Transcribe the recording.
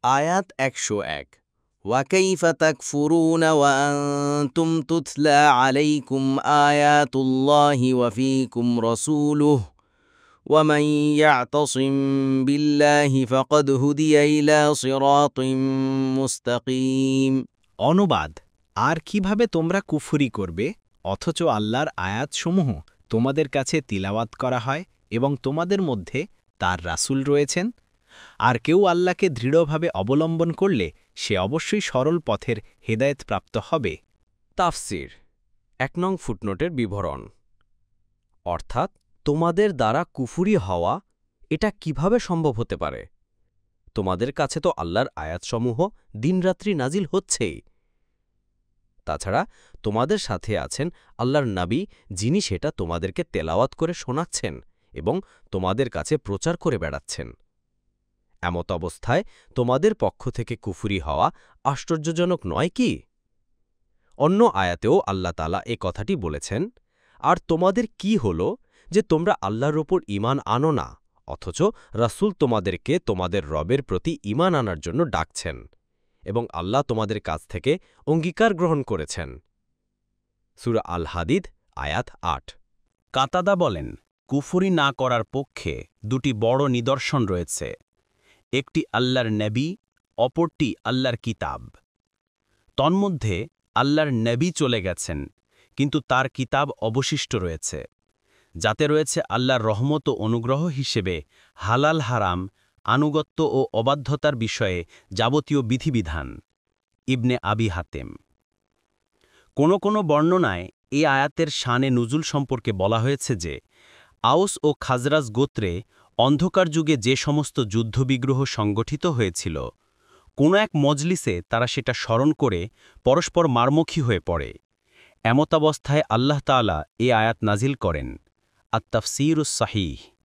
আয়াত 101 وكيف تكفرون وأنتم تتلى عليكم آيات الله وفيكم رسوله ومن يعتصم بالله فقد هدي إلى صراط مستقيم অনুবাদ আর কিভাবে তোমরা কুফরি করবে অথচ আল্লাহর আয়াতসমূহ তোমাদের কাছে তিলাওয়াত করা হয় এবং তোমাদের মধ্যে তার রাসূল রয়েছেন আর কেউ আল্লাহকে দৃঢ়ভাবে অবলম্বন করলে সে অবশ্যই সরল পথের হেদায়েতপ্রাপ্ত হবে। তাফসির 1 নং ফুটনোটের বিবরণ অর্থাৎ তোমাদের দ্বারা কুফরি হওয়া এটা কিভাবে সম্ভব হতে পারে? তোমাদের কাছে তো আল্লাহর আয়াতসমূহ দিনরাত্রি নাজিল হচ্ছেই। তাছাড়া তোমাদের সাথে আছেন আল্লাহর নবী, যিনি সেটা তোমাদেরকে তেলাওয়াত করে শোনাচ্ছেন এবং তোমাদের কাছে প্রচার করে বেড়াচ্ছেন। এমত অবস্থায় তোমাদের পক্ষ থেকে কুফরি হওয়া আশ্চর্যজনক নয় কি? অন্য আয়াতেও আল্লাহ তাআলা এ কথাটি বলেছেন, আর তোমাদের কি হল যে তোমরা আল্লাহর ওপর ঈমান আনো না, অথচ রাসূল তোমাদেরকে তোমাদের রবের প্রতি ঈমান আনার জন্য ডাকছেন এবং আল্লাহ তোমাদের কাছ থেকে অঙ্গীকার গ্রহণ করেছেন। সূরা আল হাদিদ আয়াত ৮। কাতাদা বলেন, কুফরি না করার পক্ষে দুটি বড় নিদর্শন রয়েছে, একটি আল্লাহর নবী, অপরটি আল্লাহর কিতাব। তন্মধ্যে আল্লাহর নবী চলে গেছেন, কিন্তু তার কিতাব অবশিষ্ট রয়েছে, যাতে রয়েছে আল্লাহর রহমত ও অনুগ্রহ হিসেবে হালাল হারাম, আনুগত্য ও অবাধ্যতার বিষয়ে যাবতীয় বিধিবিধান। ইবনে আবি হাতেম। কোনো বর্ণনায় এই আয়াতের শানে নুজুল সম্পর্কে বলা হয়েছে যে, আউস ও খাজরাজ গোত্রে অন্ধকার যুগে যে সমস্ত যুদ্ধবিগ্রহ সংগঠিত হয়েছিল, কোনো এক মজলিসে তারা সেটা স্মরণ করে পরস্পর মারমুখী হয়ে পড়ে। এমতাবস্থায় আল্লাহ তাআলা এ আয়াত নাজিল করেন। আত-তাফসীরুস সাহিহ।